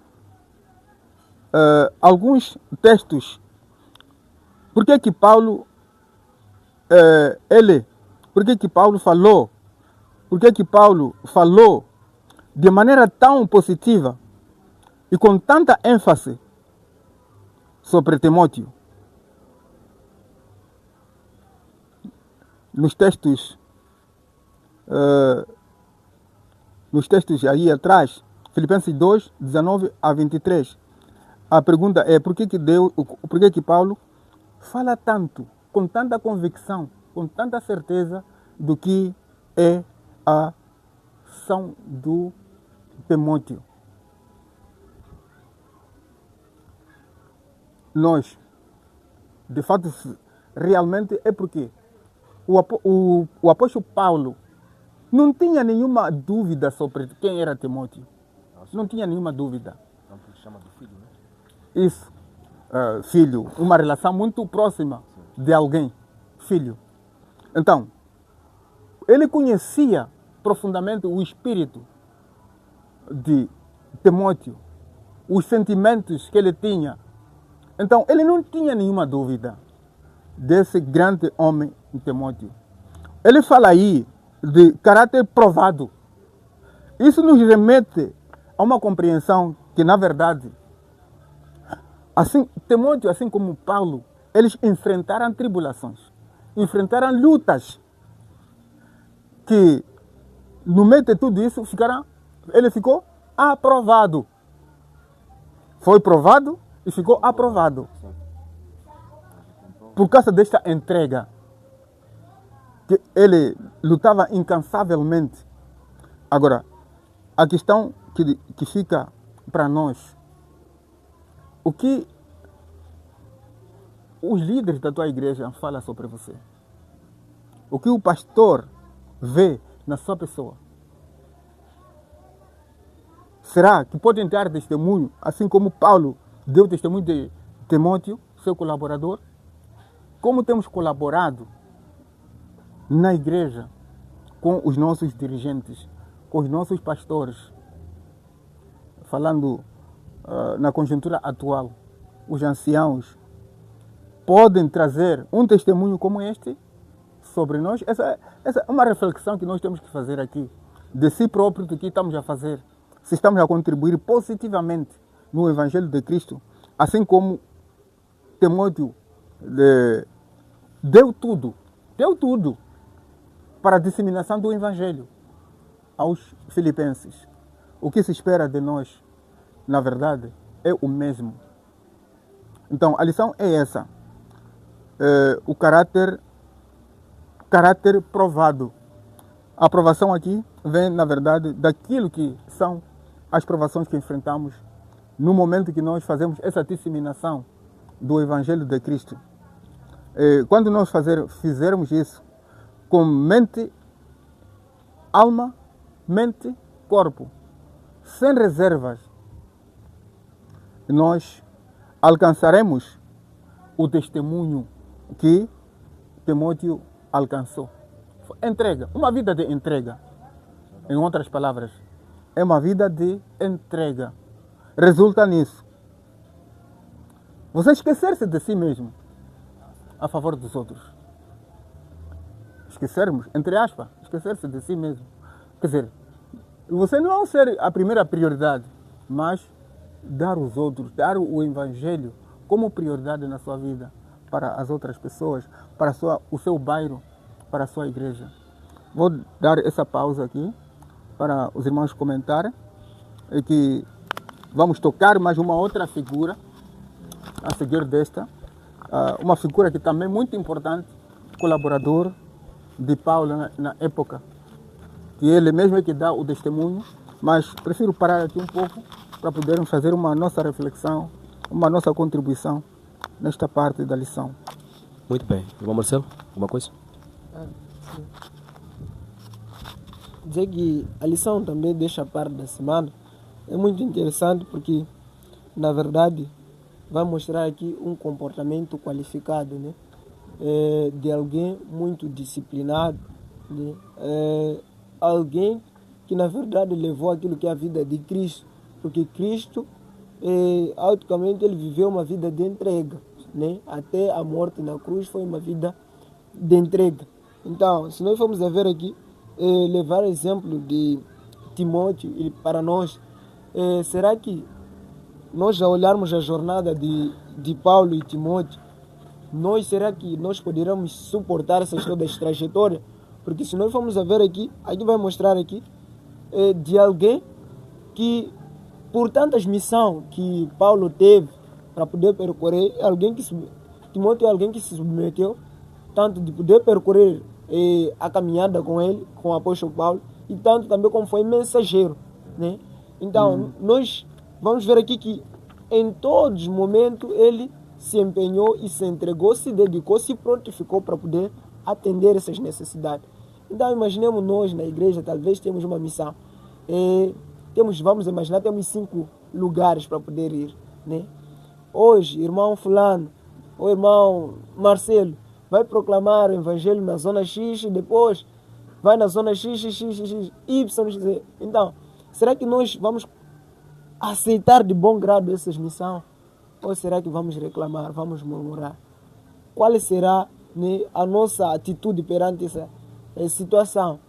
alguns textos. Por que que Paulo falou de maneira tão positiva e com tanta ênfase sobre Timóteo? Nos textos aí atrás, Filipenses 2, 19 a 23, a pergunta é por que que Paulo fala tanto, com tanta convicção, com tanta certeza do que é a ação do Timóteo? Nós, de fato, realmente é porque o apóstolo Paulo não tinha nenhuma dúvida sobre quem era Timóteo. Não tinha nenhuma dúvida. Tanto que chama de filho, né? Isso. Filho. Uma relação muito próxima de alguém. Filho. Então, ele conhecia profundamente o espírito de Timóteo, os sentimentos que ele tinha. Então, ele não tinha nenhuma dúvida desse grande homem Timóteo. Ele fala aí de caráter provado. Isso nos remete a uma compreensão que, na verdade, Timóteo, assim como Paulo, eles enfrentaram tribulações, enfrentaram lutas, que no meio de tudo isso ele ficou aprovado. Foi provado e ficou aprovado. Por causa desta entrega, que ele lutava incansavelmente. Agora, a questão que fica para nós, o que os líderes da tua igreja falam sobre você? O que o pastor vê na sua pessoa? Será que podem dar testemunho, assim como Paulo deu testemunho de Timóteo, seu colaborador? Como temos colaborado na igreja com os nossos dirigentes, com os nossos pastores, falando na conjuntura atual, os anciãos podem trazer um testemunho como este sobre nós? Essa é uma reflexão que nós temos que fazer aqui, de si próprio, do que estamos a fazer, se estamos a contribuir positivamente no Evangelho de Cristo, assim como Timóteo deu tudo para a disseminação do Evangelho aos filipenses. O que se espera de nós, na verdade, é o mesmo. Então, a lição é essa. O caráter provado. A aprovação aqui vem, na verdade, daquilo que são as provações que enfrentamos no momento que nós fazemos essa disseminação do Evangelho de Cristo. Quando nós fizermos isso, com mente, alma, mente, corpo, sem reservas, nós alcançaremos o testemunho que Timóteo alcançou. Entrega, uma vida de entrega. Em outras palavras, é uma vida de entrega. Resulta nisso. Você esquecer-se de si mesmo a favor dos outros. Esquecermos, entre aspas, esquecer-se de si mesmo. Quer dizer, você não ser a primeira prioridade, mas dar aos outros, dar o Evangelho como prioridade na sua vida para as outras pessoas, para o seu bairro, para a sua igreja. Vou dar essa pausa aqui para os irmãos comentarem e que vamos tocar mais uma outra figura a seguir desta, uma figura que também é muito importante, colaborador de Paulo na época, que ele mesmo é que dá o testemunho, mas prefiro parar aqui um pouco para podermos fazer uma nossa reflexão, uma nossa contribuição nesta parte da lição. Muito bem. Irmão Marcelo, alguma coisa? Sim. Dizer que a lição também desta parte da semana é muito interessante porque, na verdade, vai mostrar aqui um comportamento qualificado, né? De alguém muito disciplinado, né? Alguém que, na verdade, levou aquilo que é a vida de Cristo, porque Cristo, automaticamente, ele viveu uma vida de entrega, né? Até a morte na cruz foi uma vida de entrega. Então, se nós formos a ver aqui, levar exemplo de Timóteo para nós, será que nós já olharmos a jornada de Paulo e Timóteo, será que nós poderemos suportar essas todas as trajetórias? Porque se nós formos a ver aqui vai mostrar aqui de alguém que, por tantas missões que Paulo teve para poder percorrer, Timóteo é alguém que se submeteu, tanto de poder percorrer a caminhada com ele, com o apóstolo Paulo, e tanto também como foi mensageiro, né? Então, nós vamos ver aqui que em todos os momentos ele se empenhou e se entregou, se dedicou, se prontificou para poder atender essas necessidades. Então, imaginemos nós na igreja, talvez temos uma missão. Vamos imaginar, temos 5 lugares para poder ir, né? Hoje, irmão fulano, ou irmão Marcelo, vai proclamar o evangelho na zona X, depois vai na zona X, Y, Z. Então, será que nós vamos aceitar de bom grado essas missões? Ou será que vamos reclamar, vamos murmurar? Qual será, né, a nossa atitude perante essa situação?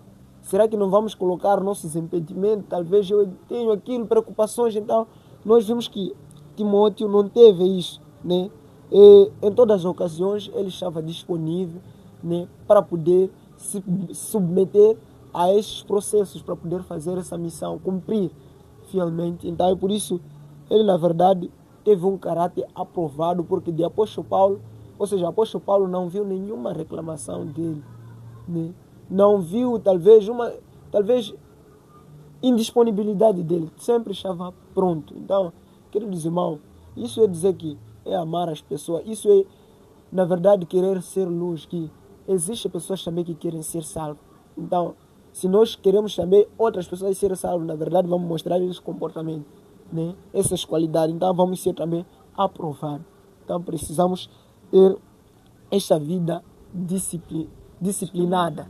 Será que não vamos colocar nossos impedimentos? Talvez eu tenho aquilo, preocupações. Então, nós vimos que Timóteo não teve isso, né? Em todas as ocasiões ele estava disponível, né, para poder se submeter a esses processos, para poder fazer essa missão, cumprir fielmente. Então é por isso ele, na verdade, teve um caráter aprovado, porque de apóstolo Paulo, ou seja, o apóstolo Paulo não viu nenhuma reclamação dele, né? Não viu talvez indisponibilidade dele, sempre estava pronto. Então, queridos irmãos, isso é dizer que é amar as pessoas, isso é, na verdade, querer ser luz, que existem pessoas também que querem ser salvos. Então, se nós queremos também outras pessoas serem salvas, na verdade, vamos mostrar esse comportamento, né? Essas qualidades, então vamos ser também aprovados. Então, precisamos ter esta vida disciplinada,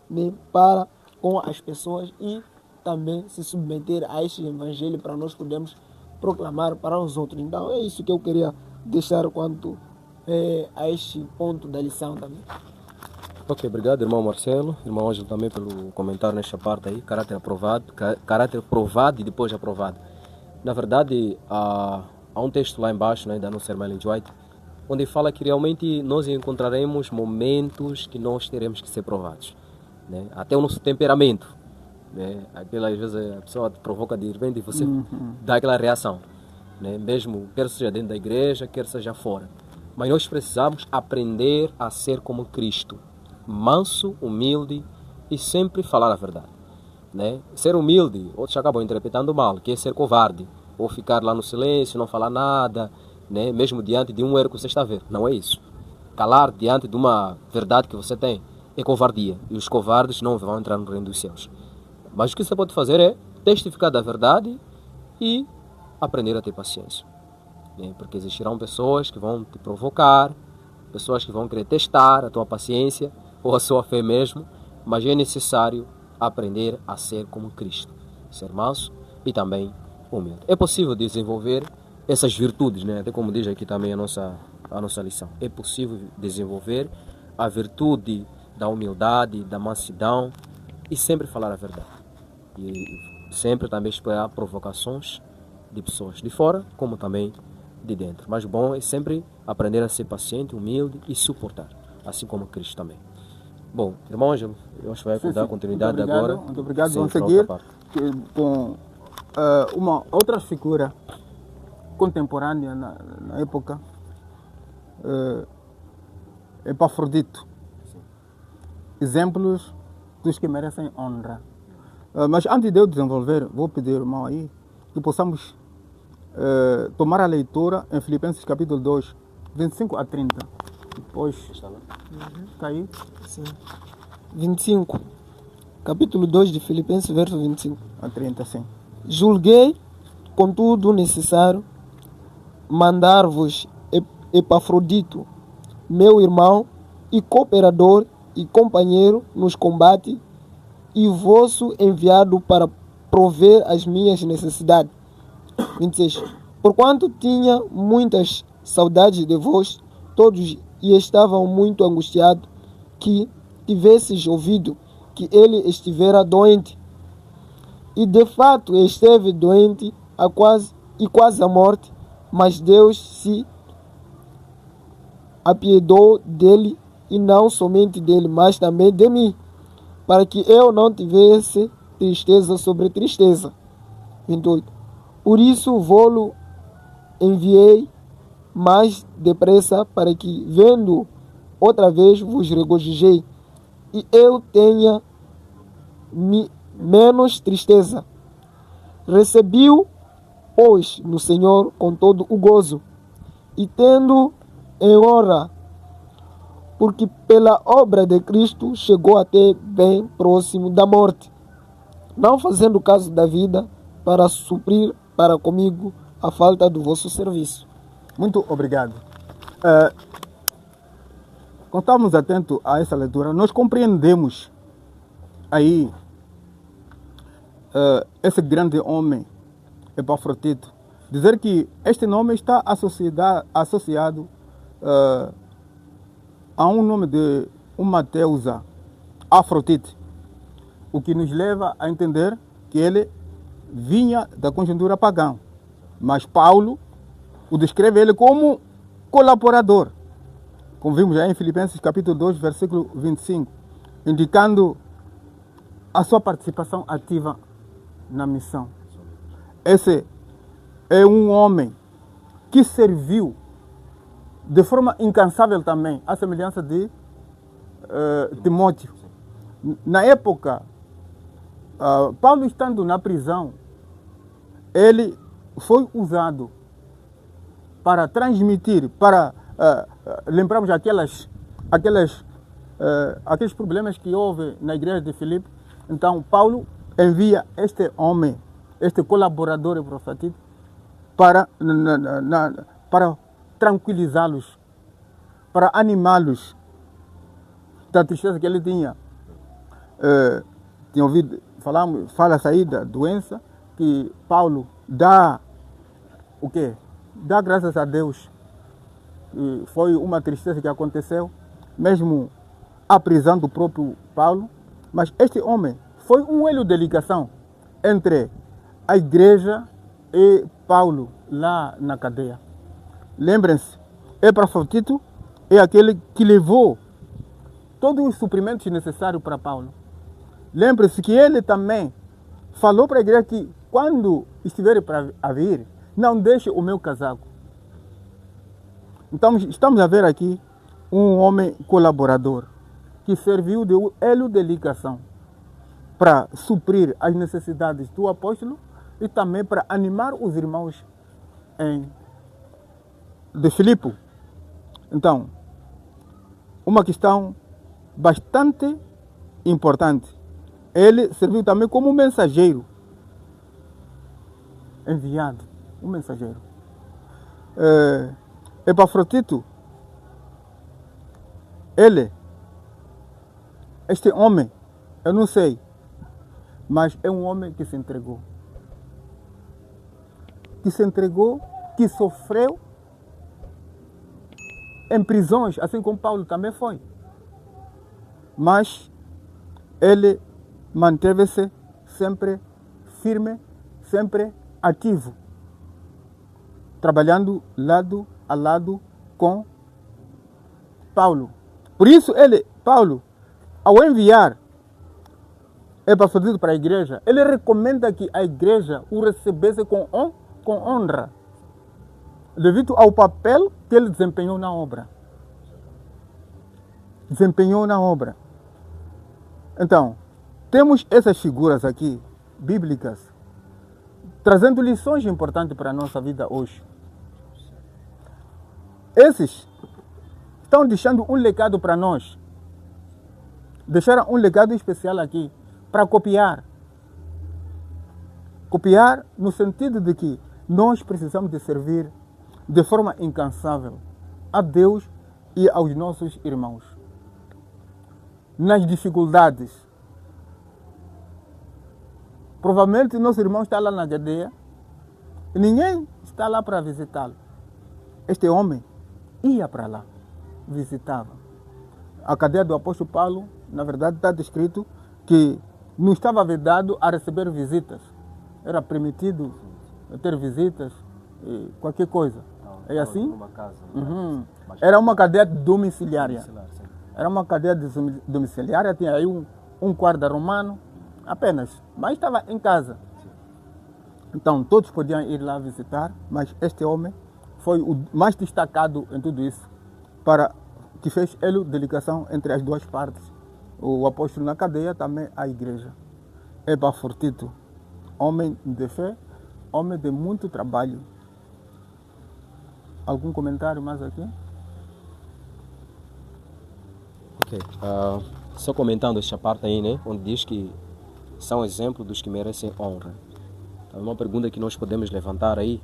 né, para com as pessoas e também se submeter a este evangelho para nós podermos proclamar para os outros. Então é isso que eu queria deixar quanto a este ponto da lição também. Ok, obrigado, irmão Marcelo, irmão Ângelo também pelo comentário nesta parte aí, caráter provado e depois aprovado. Na verdade, há um texto lá embaixo, né, da nossa irmã Ellen White, onde fala que realmente nós encontraremos momentos que nós teremos que ser provados, né? Até o nosso temperamento, né? Aquela, às vezes a pessoa te provoca de repente e você dá aquela reação, né? Mesmo quer seja dentro da igreja, quer seja fora. Mas nós precisamos aprender a ser como Cristo, manso, humilde e sempre falar a verdade, né? Ser humilde, outros acabam interpretando mal, que é ser covarde, ou ficar lá no silêncio, não falar nada, mesmo diante de um erro que você está a ver. Não é isso. Calar diante de uma verdade que você tem é covardia. E os covardes não vão entrar no reino dos céus. Mas o que você pode fazer é testificar da verdade e aprender a ter paciência. Porque existirão pessoas que vão te provocar, pessoas que vão querer testar a tua paciência ou a sua fé mesmo, mas é necessário aprender a ser como Cristo, ser manso e também humilde. É possível desenvolver essas virtudes, até como diz aqui também a nossa lição. É possível desenvolver a virtude da humildade, da mansidão e sempre falar a verdade. E sempre também esperar provocações de pessoas de fora, como também de dentro. Mas bom é sempre aprender a ser paciente, humilde e suportar, assim como Cristo também. Bom, irmão Ângelo, eu acho que vai dar continuidade agora. Muito obrigado. Sim, Vamos seguir com uma outra figura contemporânea na época, Epafrodito. Exemplos dos que merecem honra. Mas antes de eu desenvolver, vou pedir, irmão, aí, que possamos tomar a leitura em Filipenses capítulo 2, 25 a 30. Depois, está aí? Sim. 25. Capítulo 2 de Filipenses, verso 25. A 30, sim. Julguei, contudo, necessário mandar-vos Epafrodito, meu irmão e cooperador e companheiro nos combates, e vosso enviado para prover as minhas necessidades. 26. Porquanto tinha muitas saudades de vós todos e estavam muito angustiados que tivesses ouvido que ele estivera doente. E de fato esteve doente quase à morte, mas Deus se apiedou dele, e não somente dele, mas também de mim, para que eu não tivesse tristeza sobre tristeza. 28. Por isso vou-lo enviei mais depressa, para que, vendo outra vez, vos regozijei, e eu tenha menos tristeza. Recebi-o, pois, no Senhor com todo o gozo, e tendo em honra, porque pela obra de Cristo chegou até bem próximo da morte, não fazendo caso da vida, para suprir para comigo a falta do vosso serviço. Muito obrigado. Quando estamos atentos a essa leitura, nós compreendemos aí esse grande homem, Epafrodito, dizer que este nome está associado a um nome de uma deusa, Afrodite, o que nos leva a entender que ele vinha da conjuntura pagã. Mas Paulo o descreve ele como colaborador, como vimos já em Filipenses capítulo 2, versículo 25, indicando a sua participação ativa na missão. Esse é um homem que serviu de forma incansável também, à semelhança de Timóteo. Na época, Paulo estando na prisão, ele foi usado para transmitir, para lembrarmos aqueles problemas que houve na igreja de Filipe. Então, Paulo envia este homem, este colaborador Epafrodito, para tranquilizá-los, para animá-los da tristeza que ele tinha. Tinha ouvido, fala-se aí da doença, que Paulo dá o quê? Dá graças a Deus. E foi uma tristeza que aconteceu, mesmo a prisão do próprio Paulo. Mas este homem foi um elo de ligação entre a igreja e Paulo lá na cadeia. Lembrem-se, Epafrodito é aquele que levou todos os suprimentos necessários para Paulo. Lembre-se que ele também falou para a igreja que quando estiver a vir, não deixe o meu casaco. Então, estamos a ver aqui um homem colaborador que serviu de elo de ligação para suprir as necessidades do apóstolo e também para animar os irmãos de Filipe. Então, uma questão bastante importante. Ele serviu também como mensageiro. Enviado, um mensageiro. Epafrodito, este homem, eu não sei, mas é um homem que se entregou. Que se entregou, que sofreu em prisões, assim como Paulo também foi. Mas ele manteve-se sempre firme, sempre ativo, trabalhando lado a lado com Paulo. Por isso Paulo, ao enviar Epafrodito para a igreja, ele recomenda que a igreja o recebesse com honra, devido ao papel que ele desempenhou na obra. Então, temos essas figuras aqui, bíblicas, trazendo lições importantes para a nossa vida hoje. Esses estão deixando um legado para nós. Deixaram um legado especial aqui para copiar. Copiar no sentido de que nós precisamos de servir de forma incansável a Deus e aos nossos irmãos. Nas dificuldades. Provavelmente nosso irmão está lá na cadeia e ninguém está lá para visitá-lo. Este homem ia para lá, visitava. A cadeia do apóstolo Paulo, na verdade, está descrito que não estava vedado a receber visitas. Era permitido ter visitas, qualquer coisa. É assim? Era uma cadeia domiciliária. Era uma cadeia domiciliária, tinha aí um guarda romano, apenas, mas estava em casa. Então todos podiam ir lá visitar, mas este homem foi o mais destacado em tudo isso, para que fez ele de ligação entre as duas partes. O apóstolo na cadeia, também a igreja. Epafrodito, homem de fé, homem de muito trabalho. Algum comentário mais aqui? Ok. Só comentando esta parte aí, né? Onde diz que são exemplos dos que merecem honra. Então, uma pergunta que nós podemos levantar aí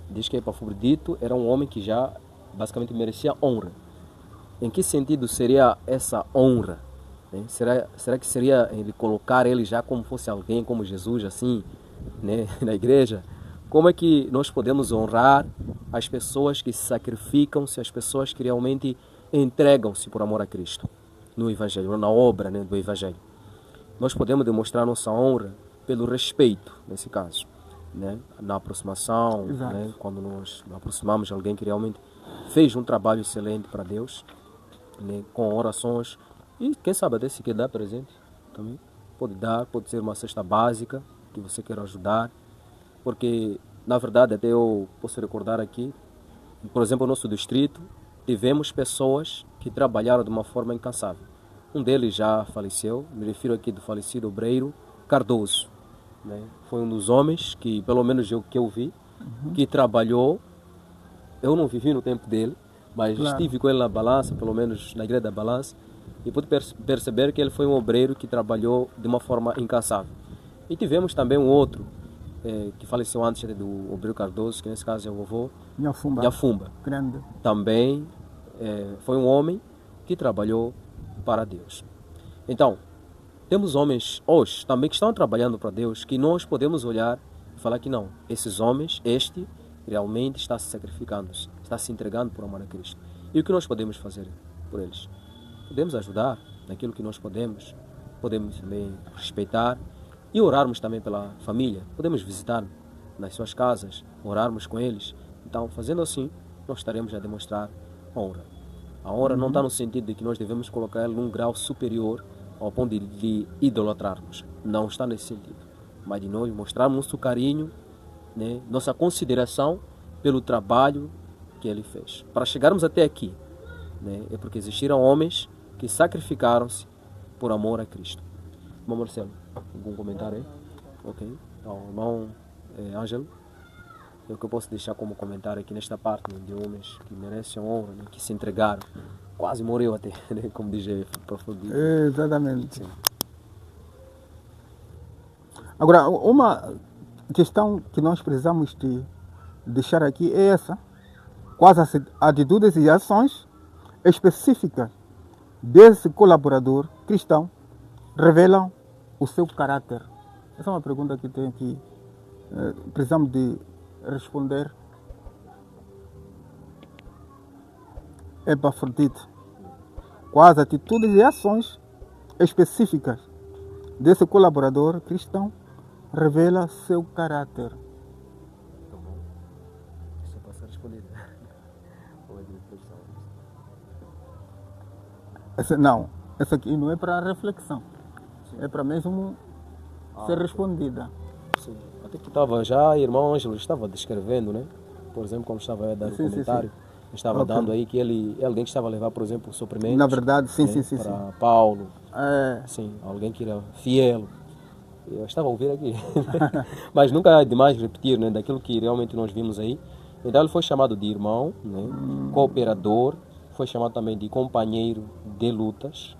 diz que Epafrodito era um homem que já basicamente merecia honra. Em que sentido seria essa honra? Né? Será que seria ele colocar ele já como fosse alguém, como Jesus, assim, né? Na igreja? Como é que nós podemos honrar as pessoas que se sacrificam-se, as pessoas que realmente entregam-se por amor a Cristo no Evangelho, na obra, né, do Evangelho? Nós podemos demonstrar nossa honra pelo respeito, nesse caso, né? Na aproximação, né? Quando nós aproximamos de alguém que realmente fez um trabalho excelente para Deus, né? Com orações, e quem sabe até se quer dar presente também, pode dar, pode ser uma cesta básica que você quer ajudar, porque na verdade até eu posso recordar aqui, por exemplo, no nosso distrito tivemos pessoas que trabalharam de uma forma incansável. Um deles já faleceu, me refiro aqui do falecido obreiro Cardoso, né? Foi um dos homens que, pelo menos eu que eu vi, que trabalhou. Eu não vivi no tempo dele, mas estive com ele na balança, pelo menos na igreja da balança, e pude perceber que ele foi um obreiro que trabalhou de uma forma incansável. E tivemos também um outro que faleceu antes do obreiro Cardoso, que nesse caso é o vovô Nhafumba. Grande. Também foi um homem que trabalhou para Deus. Então, temos homens hoje também que estão trabalhando para Deus, que nós podemos olhar e falar que não, esses homens, este realmente está se sacrificando, está se entregando por amor a Cristo. E o que nós podemos fazer por eles? Podemos ajudar naquilo que nós podemos também respeitar e orarmos também pela família. Podemos visitar nas suas casas, orarmos com eles. Então, fazendo assim, nós estaremos a demonstrar honra. A honra não está no sentido de que nós devemos colocar ele num grau superior ao ponto de idolatrarmos. Não está nesse sentido. Mas de nós mostrarmos nosso carinho, né, nossa consideração pelo trabalho que ele fez. Para chegarmos até aqui, né, é porque existiram homens que sacrificaram-se por amor a Cristo. Irmão Marcelo, algum comentário aí? Ok. Então, irmão Ângelo, é o que eu posso deixar como comentário aqui nesta parte, né, de homens que merecem honra, né, que se entregaram quase morreu até, né? Como diz o professor. Exatamente. Sim. Agora, uma questão que nós precisamos de deixar aqui é essa. Quais as atitudes e ações específicas desse colaborador cristão revelam o seu caráter? Essa é uma pergunta que tem aqui. Precisamos de responder. Epafrodito. Quais atitudes e ações específicas desse colaborador cristão revela seu caráter? Tá bom. Deixa eu passar a responder. Essa aqui não é para reflexão. É para mesmo ser respondida. Sim. Até que estava já, irmão Ângelo estava descrevendo, né? Por exemplo, como estava a dar o comentário, estava dando aí que ele é alguém que estava a levar, por exemplo, suprimentos. Na verdade, sim, né? sim. Para Paulo. É. Sim, alguém que era fiel. Eu estava a ouvir aqui. Mas nunca é demais repetir, né? Daquilo que realmente nós vimos aí. Então ele foi chamado de irmão, né? Cooperador, foi chamado também de companheiro de lutas.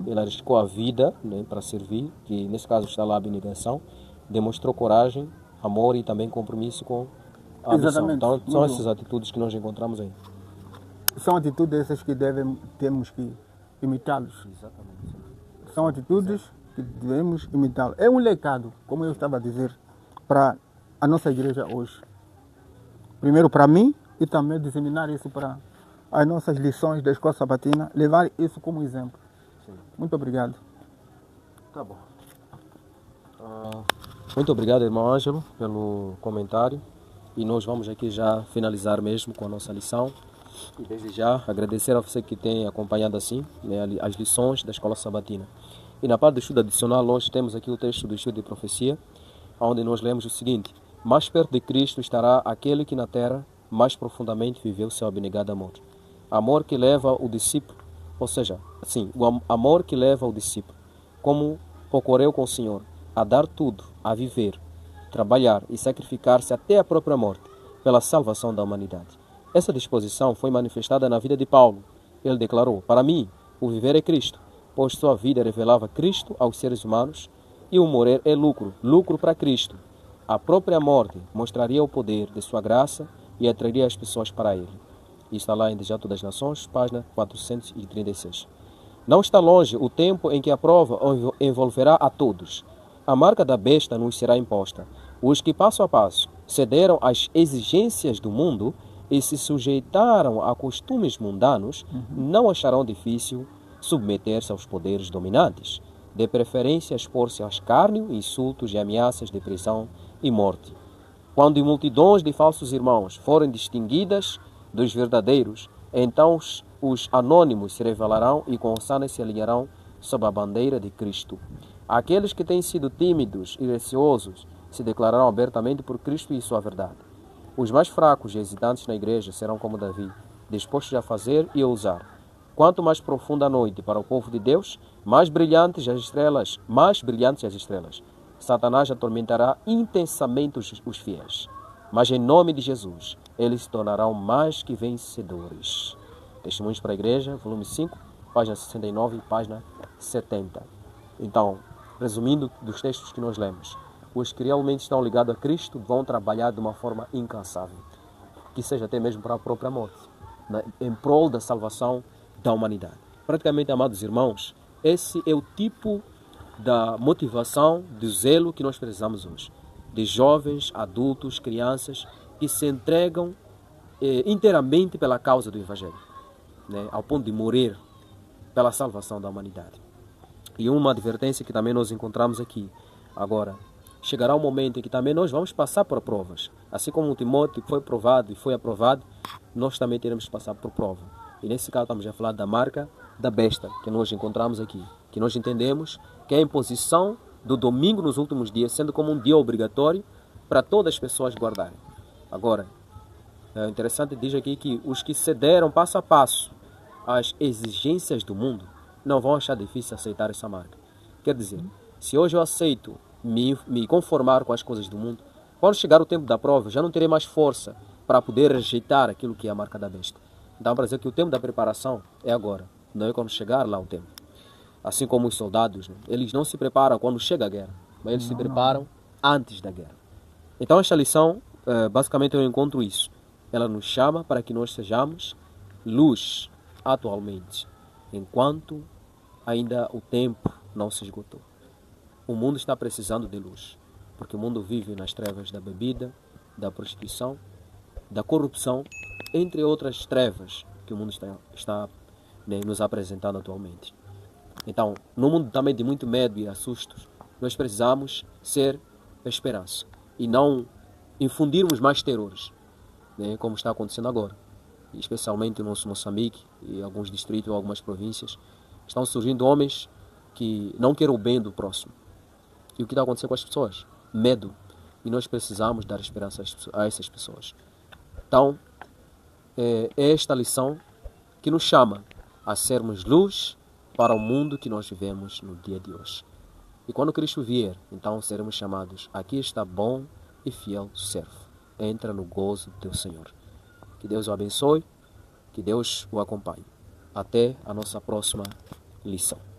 Ele arriscou a vida, né? Para servir, que nesse caso está lá a abnegação. Demonstrou coragem, amor e também compromisso com a missão. Então são essas atitudes que nós encontramos aí. São atitudes essas que temos que imitá-los. Exatamente. São atitudes que devemos imitá-los. É um legado, como eu estava a dizer, para a nossa igreja hoje. Primeiro para mim e também disseminar isso para as nossas lições da Escola Sabatina, levar isso como exemplo. Sim. Muito obrigado. Tá bom. Muito obrigado, irmão Ângelo, pelo comentário. E nós vamos aqui já finalizar mesmo com a nossa lição. E desde já agradecer a você que tem acompanhado assim, né, as lições da Escola Sabatina. E na parte do estudo adicional, nós temos aqui o texto do estudo de profecia, onde nós lemos o seguinte: mais perto de Cristo estará aquele que na terra mais profundamente viveu seu abnegado amor. Amor que leva o discípulo, ou seja, sim, o amor que leva o discípulo, como ocorreu com o Senhor, a dar tudo, a viver, trabalhar e sacrificar-se até a própria morte, pela salvação da humanidade. Essa disposição foi manifestada na vida de Paulo. Ele declarou: para mim, o viver é Cristo, pois sua vida revelava Cristo aos seres humanos, e o morrer é lucro, lucro para Cristo. A própria morte mostraria o poder de sua graça e atrairia as pessoas para ele. Isso está lá em Dejeto das Nações, página 436. Não está longe o tempo em que a prova envolverá a todos. A marca da besta nos será imposta. Os que passo a passo cederam às exigências do mundo e se sujeitaram a costumes mundanos, não acharão difícil submeter-se aos poderes dominantes, de preferência expor-se a escárnio, insultos e ameaças de prisão e morte. Quando multidões de falsos irmãos forem distinguidas dos verdadeiros, então os anônimos se revelarão e com sanas se alinharão sob a bandeira de Cristo. Aqueles que têm sido tímidos e receosos se declararão abertamente por Cristo e sua verdade. Os mais fracos e hesitantes na igreja serão como Davi, dispostos a fazer e a usar. Quanto mais profunda a noite para o povo de Deus, mais brilhantes as estrelas. Satanás atormentará intensamente os fiéis. Mas em nome de Jesus, eles se tornarão mais que vencedores. Testemunhos para a Igreja, volume 5, página 69 e página 70. Então, resumindo dos textos que nós lemos, os que realmente estão ligados a Cristo vão trabalhar de uma forma incansável, que seja até mesmo para a própria morte, em prol da salvação da humanidade. Praticamente, amados irmãos, esse é o tipo da motivação, do zelo que nós precisamos hoje. De jovens, adultos, crianças que se entregam inteiramente pela causa do Evangelho, né, ao ponto de morrer pela salvação da humanidade. E uma advertência que também nós encontramos aqui. Agora, chegará um momento em que também nós vamos passar por provas. Assim como o Timóteo foi provado e foi aprovado, nós também teremos que passar por prova. E nesse caso estamos a falar da marca da besta que nós encontramos aqui. Que nós entendemos que é a imposição do domingo nos últimos dias, sendo como um dia obrigatório para todas as pessoas guardarem. Agora, é interessante, diz aqui que os que cederam passo a passo às exigências do mundo não vão achar difícil aceitar essa marca. Quer dizer, se hoje eu aceito me conformar com as coisas do mundo, quando chegar o tempo da prova, já não terei mais força para poder rejeitar aquilo que é a marca da besta. Então, para dizer que o tempo da preparação é agora, não é quando chegar lá o tempo. Assim como os soldados, né? Eles não se preparam quando chega a guerra, mas eles se preparam antes da guerra. Então, esta lição, basicamente eu encontro isso. Ela nos chama para que nós sejamos luz atualmente, enquanto ainda o tempo não se esgotou. O mundo está precisando de luz, porque o mundo vive nas trevas da bebida, da prostituição, da corrupção, entre outras trevas que o mundo está né, nos apresentando atualmente. Então, no mundo também de muito medo e assustos, nós precisamos ser a esperança e não infundirmos mais terrores, né, como está acontecendo agora. E especialmente no nosso Moçambique e alguns distritos ou algumas províncias, estão surgindo homens que não querem o bem do próximo. E o que está acontecendo com as pessoas? Medo. E nós precisamos dar esperança a essas pessoas. Então, é esta lição que nos chama a sermos luz para o mundo que nós vivemos no dia de hoje. E quando Cristo vier, então seremos chamados: aqui está bom e fiel servo. Entra no gozo do teu Senhor. Que Deus o abençoe, que Deus o acompanhe. Até a nossa próxima lição.